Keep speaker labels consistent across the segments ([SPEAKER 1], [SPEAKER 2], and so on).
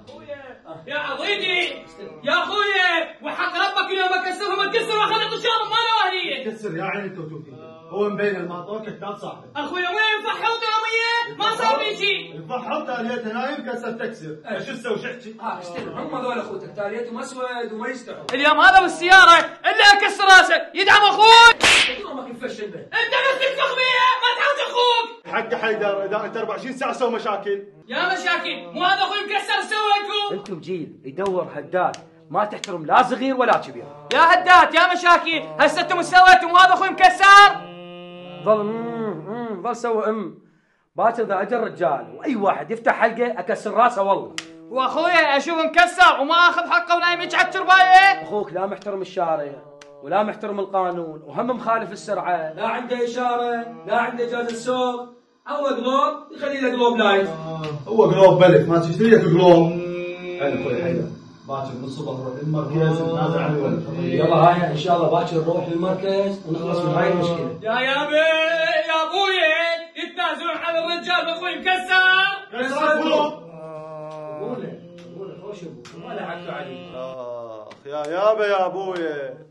[SPEAKER 1] اخويا يا عضيدي يا اخويا وحق ربك اليوم اكسرهم الكسر واخلط الشارب ما له اهليه.
[SPEAKER 2] كسر يا عيني التوتوفي، هو مبين المعطوه كتاب صاحبه.
[SPEAKER 1] اخويا وين فحوطه يوميه؟ ما صار في شيء.
[SPEAKER 2] الفحوط تاليته نايم كسر تكسر، شو تسوي شو احكي؟
[SPEAKER 3] استلم هم هذول اخوتك تاليتهم اسود وما يستحوا.
[SPEAKER 1] اليوم هذا بالسياره الا اكسر راسه يدعم اخوك.
[SPEAKER 3] ما كيفش انت
[SPEAKER 1] بس تنفخ بيها ما تعود اخوك.
[SPEAKER 2] حق حيدر اذا انت 24 ساعه سوي مشاكل.
[SPEAKER 1] يا مشاكل مو هذا اخوي مكسر سويتوا؟
[SPEAKER 3] انتم جيل يدور هداد ما تحترم لا صغير ولا كبير.
[SPEAKER 1] يا هدات يا مشاكل هسه انتم سويتوا مو هذا اخوي مكسر؟
[SPEAKER 3] ظل سوى باكر اذا اجى الرجال واي واحد يفتح حلقه اكسر راسه والله.
[SPEAKER 1] واخويا اشوف مكسر وما اخذ حقه ونايم يجعل التربايه.
[SPEAKER 3] اخوك لا محترم الشارع ولا محترم القانون وهم مخالف السرعه، لا عنده اشاره لا عنده اجازه سوق. هو قلوب يخلي له قلوب لايف.
[SPEAKER 2] هو قلوب بلك ما تشتري لك قلوب. حلو اخوي حلو. باكر من الصبح نروح للمركز نتنازل عن الولد.
[SPEAKER 3] يلا هاي ان شاء الله باكر نروح للمركز ونخلص من هاي المشكله.
[SPEAKER 1] يا يابي يا ابويا يتنازلون على الرجال واخوي مكسر.
[SPEAKER 2] كسر قلوب.
[SPEAKER 3] قوله خوش ابوك ما لحقتوا عليه.
[SPEAKER 2] اخ يا يابا يا ابويا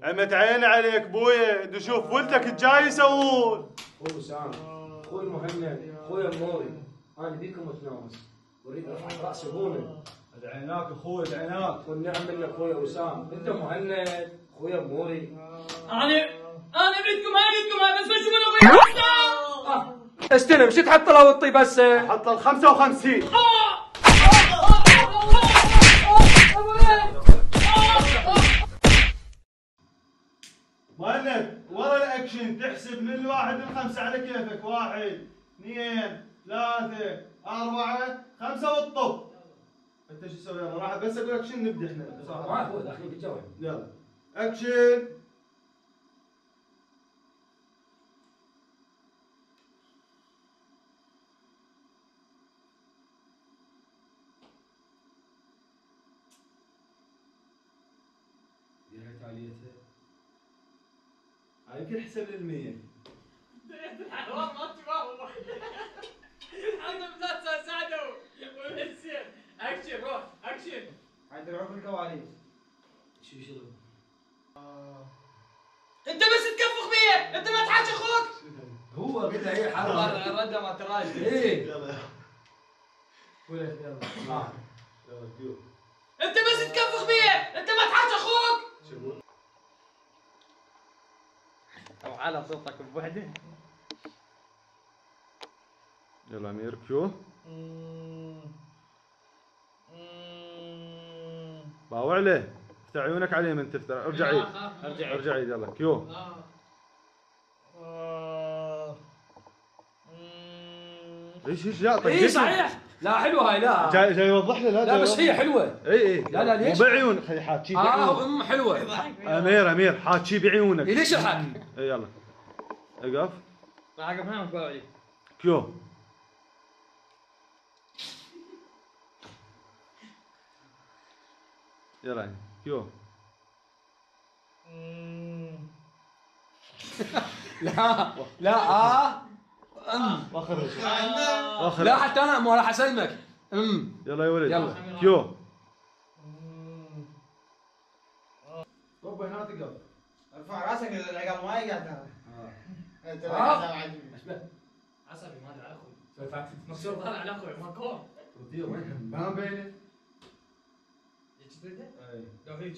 [SPEAKER 2] عمت عيني عليك بويا نشوف ولدك الجاي يسوون.
[SPEAKER 3] اخوي وسام اخوي مهند اخوي اموري انا بيكم اتناوس اريد ارفع راس ابونا.
[SPEAKER 2] ادعيناك اخوي ادعيناك.
[SPEAKER 3] والنعم منك اخوي وسام انت مهند اخوي اموري.
[SPEAKER 1] انا بدكم بس بشوف اخوي
[SPEAKER 3] استلم شو تحط له والطيب هسه؟
[SPEAKER 2] حط ال 55. مهند ورا الاكشن تحسب من 1 ل 5 على كيفك. 1 2 3 4 5 والطب. انت شو تسوي؟ يلا راح بس اقول اكشن نبدا احنا.
[SPEAKER 3] ما هو داخلين بالجو.
[SPEAKER 2] يلا اكشن. يمكن حسب للمية.
[SPEAKER 1] الحيوان ما تفاهم. الحمد لله ساعدوا والحسين. اكشن روح اكشن.
[SPEAKER 3] هاي تبعوك الكواليس. شو
[SPEAKER 1] انت بس تكفخ بيه انت ما تحاكي اخوك.
[SPEAKER 3] هو قلت له هي حرب
[SPEAKER 1] الرده ما تراجع.
[SPEAKER 3] ايه
[SPEAKER 2] يلا
[SPEAKER 3] ولد يلا
[SPEAKER 1] انت بس تكفخ بيه انت ما تحاكي اخوك. او على صوتك بوحده.
[SPEAKER 2] يلا امير كيو. باوع عليه افتح عيونك عليه من تفتح. ارجع عيد ارجع عيد يلا كيو. ايش لا طيب
[SPEAKER 3] ايه صحيح. لا حلوه هاي لا
[SPEAKER 2] جاي يوضح لي.
[SPEAKER 3] لا بس هي حلوه.
[SPEAKER 2] اي
[SPEAKER 3] لا ليش؟
[SPEAKER 2] بعيون خلي حاكي بعيونك.
[SPEAKER 3] حلوه.
[SPEAKER 2] امير حاكي بعيونك.
[SPEAKER 3] إيه ليش الحق؟
[SPEAKER 2] اي يلا اقف.
[SPEAKER 1] راح اقف هنا وتباوع
[SPEAKER 2] كيو. يلا كيو.
[SPEAKER 3] لا
[SPEAKER 2] واخر
[SPEAKER 3] لا حتى انا ما راح اسلمك.
[SPEAKER 2] يلا يا ولد
[SPEAKER 3] يلا
[SPEAKER 2] كيو. طب هنا تقف.
[SPEAKER 4] ارفع راسك العقال ما يقعد. انت
[SPEAKER 1] عصبي ما ادري على اخوي. مكسور ظهر على اخوي ماكور.
[SPEAKER 2] ما بينه.
[SPEAKER 1] اي لو هيك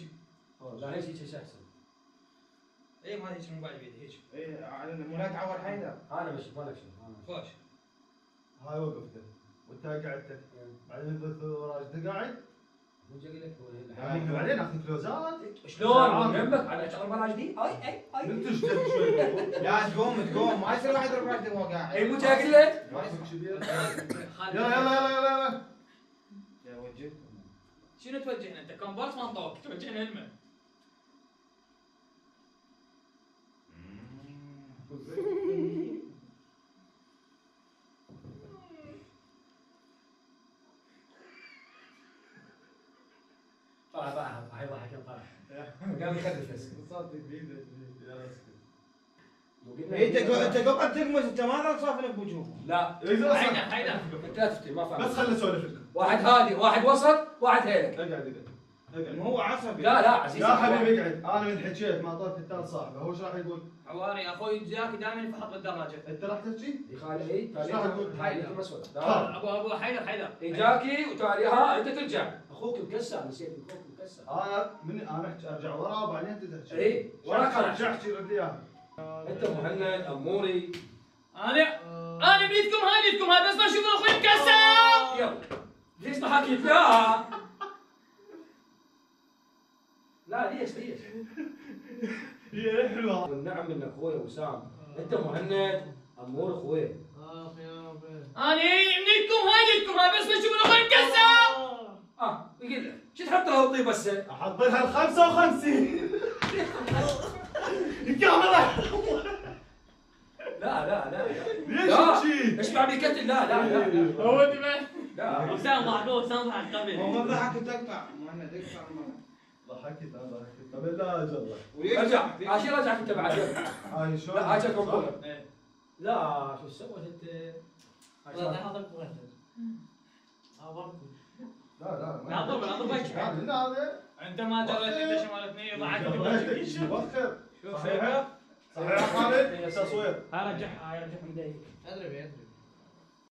[SPEAKER 3] لا هيك شيء احسن.
[SPEAKER 1] اي ما هيك موبايل بيدي هيك.
[SPEAKER 4] اي مو لا تعور حيدر.
[SPEAKER 3] انا مش مالك شيء.
[SPEAKER 1] فوش
[SPEAKER 2] هاي وقفته وانت قعدت بعدين تدخل ورا انت قاعد. بعدين اخذ كلوزات.
[SPEAKER 3] شلون؟ جنبك على شغل بلاش دي. اي
[SPEAKER 2] انت جدد شوي.
[SPEAKER 4] لا تقوم ما يصير واحد يرفع يده وهو قاعد.
[SPEAKER 3] اي مو جاي لك.
[SPEAKER 2] يلا
[SPEAKER 4] يا وجه.
[SPEAKER 1] شنو توجهنا انت كومبارس ما نطوق توجهنا لمن؟
[SPEAKER 3] طلع هاي ضحك طلع قام يخرف بس.
[SPEAKER 2] صدق بيده. يلا اسكت.
[SPEAKER 4] انت قبل تقمص انت ما تصافن بوجوههم.
[SPEAKER 3] لا
[SPEAKER 1] حيدر
[SPEAKER 3] انت لا تفتي ما فاهم.
[SPEAKER 2] بس خلنا نسولف لكم.
[SPEAKER 3] واحد هادي واحد وسط واحد هيك.
[SPEAKER 2] اقعد.
[SPEAKER 4] هو عصبي.
[SPEAKER 3] لا عزيزي
[SPEAKER 2] يا حبيبي اقعد، انا من حكيت مع طرف الثالث صاحبه، هو ايش راح يقول؟
[SPEAKER 1] عواري اخوي زاكي دائما يفحط بالدراجه.
[SPEAKER 2] انت راح تحكي؟
[SPEAKER 3] يا خالي اي
[SPEAKER 2] ايش راح تقول؟
[SPEAKER 3] هاي المسوده.
[SPEAKER 1] ابو حيدر
[SPEAKER 3] جاكي وتالي ها انت ترجع. اخوك مكسر نسيت اخوك مكسر.
[SPEAKER 2] انا ارجع ورا وبعدين انت تحكي.
[SPEAKER 3] اي وراك انا
[SPEAKER 2] احكي رد لي اياها.
[SPEAKER 3] انت مهند اموري.
[SPEAKER 1] انا بنيتكم هاي بس ما اشوف اخوي مكسر.
[SPEAKER 3] يلا ليش ما حكيت لا؟ لا ليش؟
[SPEAKER 2] هي حلوه.
[SPEAKER 3] والنعم من اخوي وسام. انت مهند امور اخوي.
[SPEAKER 1] انا بنيتكم هاي بس ما اشوف اخوي مكسر.
[SPEAKER 3] يقول لك شو تحط له الطيب بس؟
[SPEAKER 2] احط لها ال 55. الكاميرا.
[SPEAKER 3] لا
[SPEAKER 2] ليش تشيل؟
[SPEAKER 3] اسمع بيقتل لا
[SPEAKER 1] هو تبع
[SPEAKER 3] لا
[SPEAKER 1] وسام ضحك قبل.
[SPEAKER 4] هو ما ضحك تقطع مهند اقطع
[SPEAKER 2] ضحكت طب لا جرب.
[SPEAKER 3] رجع عشان رجعك انت بعد.
[SPEAKER 2] هاي شلون؟
[SPEAKER 3] لا هاي كانت مقبوله. لا شو سويت انت؟
[SPEAKER 2] لا
[SPEAKER 1] ضرب
[SPEAKER 2] هذا
[SPEAKER 1] انت ما جريت انت شمالتني وضحكت
[SPEAKER 2] وخر.
[SPEAKER 1] شوف
[SPEAKER 2] صحيح خالد؟ تصوير.
[SPEAKER 1] هاي رجعها مضايق.
[SPEAKER 4] اضرب